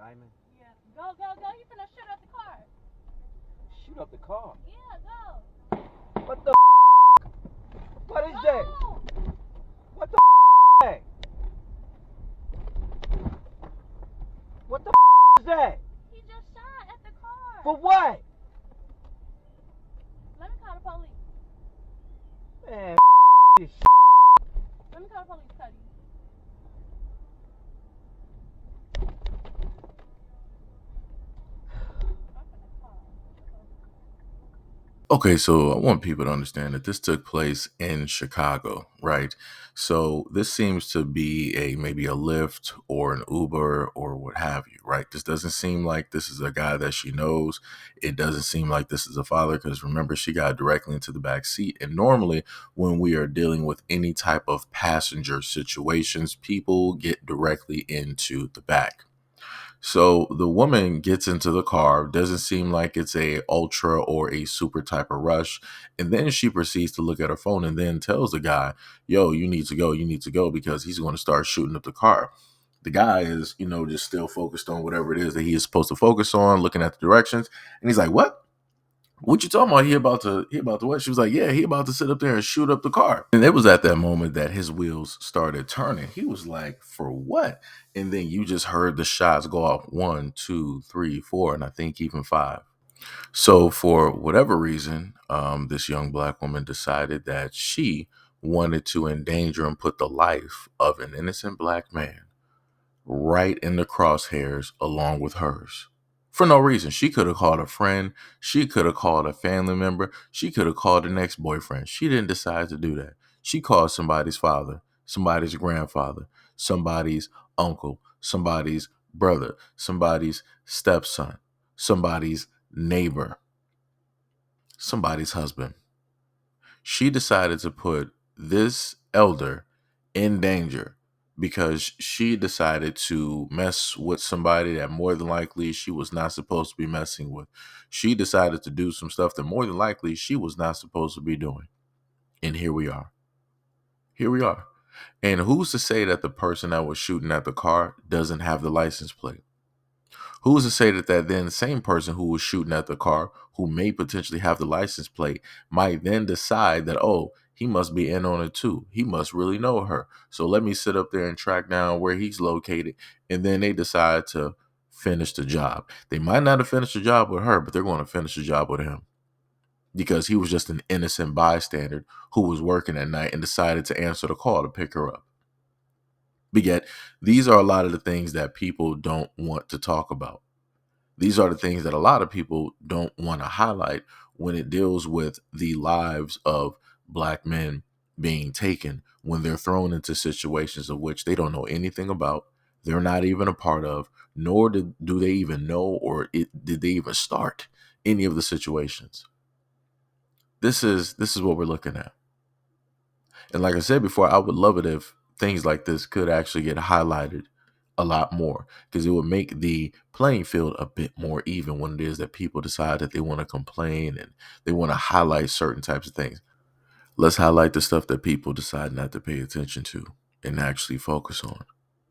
Yeah. Go, go, go. You finna shoot up the car. Shoot up the car. Yeah, go. What the? What is that? Go. What the? That? What the is that? He just shot at the car. For what? Let me call the police. Man, this Let me call the police, Cuddy. Okay, so I want people to understand that this took place in Chicago, right? So this seems to be maybe a Lyft or an Uber or what have you, right? This doesn't seem like this is a guy that she knows. It doesn't seem like this is a father because remember, she got directly into the back seat. And normally, when we are dealing with any type of passenger situations, people get directly into the back. So the woman gets into the car, doesn't seem like it's a ultra or a super type of rush. And then she proceeds to look at her phone and then tells the guy, yo, you need to go because he's going to start shooting up the car. The guy is, just still focused on whatever it is that he is supposed to focus on, looking at the directions. And he's like, what you talking about? He about to what? She was like, yeah, he about to sit up there and shoot up the car. And it was at that moment that his wheels started turning. He was like, for what? And then you just heard the shots go off 1, 2, 3, 4, and I think even 5. So for whatever reason, this young black woman decided that she wanted to endanger and put the life of an innocent black man right in the crosshairs along with hers for no reason. She could have called a friend. She could have called a family member. She could have called an ex-boyfriend. She didn't decide to do that. She called somebody's father, somebody's grandfather, somebody's uncle, somebody's brother, somebody's stepson, somebody's neighbor, somebody's husband. She decided to put this elder in danger because she decided to mess with somebody that more than likely she was not supposed to be messing with. She decided to do some stuff that more than likely she was not supposed to be doing. And here we are. Here we are. And who's to say that the person that was shooting at the car doesn't have the license plate? Who's to say that then same person who was shooting at the car, who may potentially have the license plate, might then decide that, oh, he must be in on it too. He must really know her. So let me sit up there and track down where he's located. And then they decide to finish the job. They might not have finished the job with her, but they're going to finish the job with him because he was just an innocent bystander who was working at night and decided to answer the call to pick her up. But yet, these are a lot of the things that people don't want to talk about. These are the things that a lot of people don't want to highlight when it deals with the lives of black men being taken when they're thrown into situations of which they don't know anything about, they're not even a part of, nor do they even know did they even start any of the situations. This is what we're looking at. And like I said before, I would love it if things like this could actually get highlighted a lot more because it would make the playing field a bit more even when it is that people decide that they want to complain and they want to highlight certain types of things. Let's highlight the stuff that people decide not to pay attention to and actually focus on,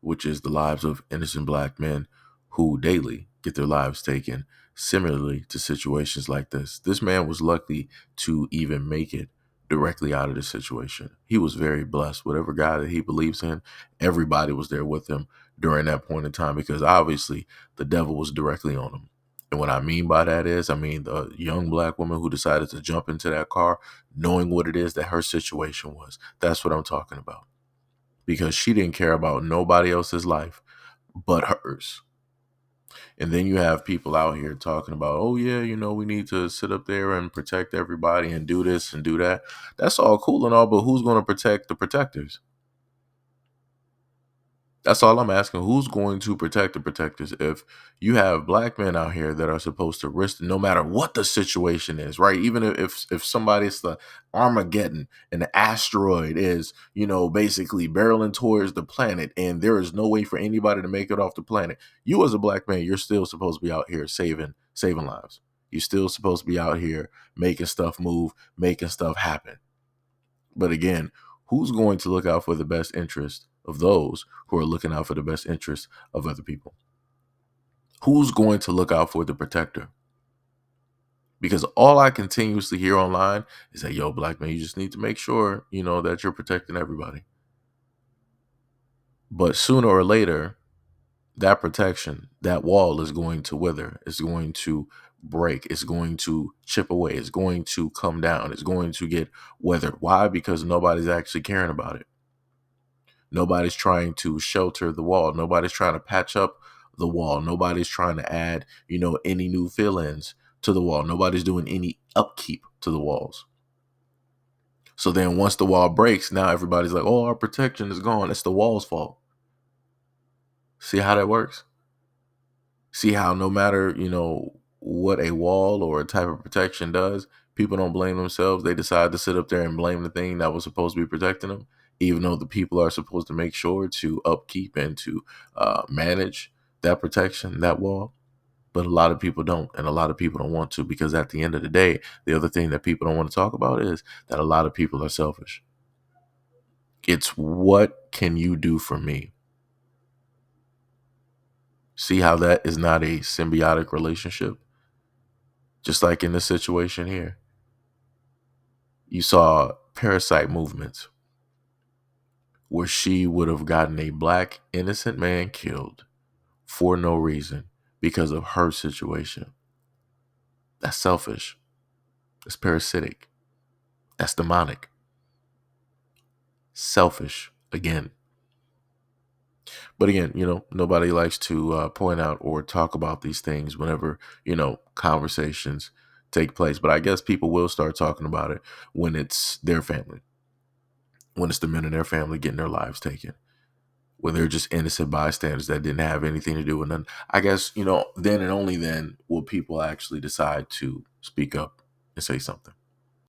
which is the lives of innocent black men who daily get their lives taken similarly to situations like this. This man was lucky to even make it directly out of this situation. He was very blessed. Whatever God that he believes in, everybody was there with him during that point in time because obviously the devil was directly on him. And what I mean by that is, the young black woman who decided to jump into that car knowing what it is that her situation was. That's what I'm talking about. Because she didn't care about nobody else's life but hers. And then you have people out here talking about, oh, yeah, we need to sit up there and protect everybody and do this and do that. That's all cool and all, but who's going to protect the protectors? That's all I'm asking. Who's going to protect the protectors if you have black men out here that are supposed to risk no matter what the situation is, right? Even if somebody's the Armageddon and the asteroid is, basically barreling towards the planet and there is no way for anybody to make it off the planet. You as a black man, you're still supposed to be out here saving lives. You're still supposed to be out here making stuff move, making stuff happen. But again, who's going to look out for the best interest of those who are looking out for the best interest of other people? Who's going to look out for the protector? Because all I continuously hear online is that, yo, black man, you just need to make sure, that you're protecting everybody. But sooner or later, that protection, that wall is going to wither. It's going to break. It's going to chip away. It's going to come down. It's going to get weathered. Why? Because nobody's actually caring about it. Nobody's trying to shelter the wall. Nobody's trying to patch up the wall. Nobody's trying to add, any new fill-ins to the wall. Nobody's doing any upkeep to the walls. So then once the wall breaks, now everybody's like, oh, our protection is gone. It's the wall's fault. See how that works? See how no matter, what a wall or a type of protection does, people don't blame themselves. They decide to sit up there and blame the thing that was supposed to be protecting them, even though the people are supposed to make sure to upkeep and to manage that protection, that wall. But a lot of people don't, and a lot of people don't want to, because at the end of the day, the other thing that people don't want to talk about is that a lot of people are selfish. It's what can you do for me? See how that is not a symbiotic relationship? Just like in this situation here, you saw parasite movements where she would have gotten a black innocent man killed for no reason because of her situation. That's selfish. That's parasitic. That's demonic. Selfish again. But again, nobody likes to point out or talk about these things whenever, conversations take place. But I guess people will start talking about it when it's their family, when it's the men in their family getting their lives taken, when they're just innocent bystanders that didn't have anything to do with none. I guess, then and only then will people actually decide to speak up and say something.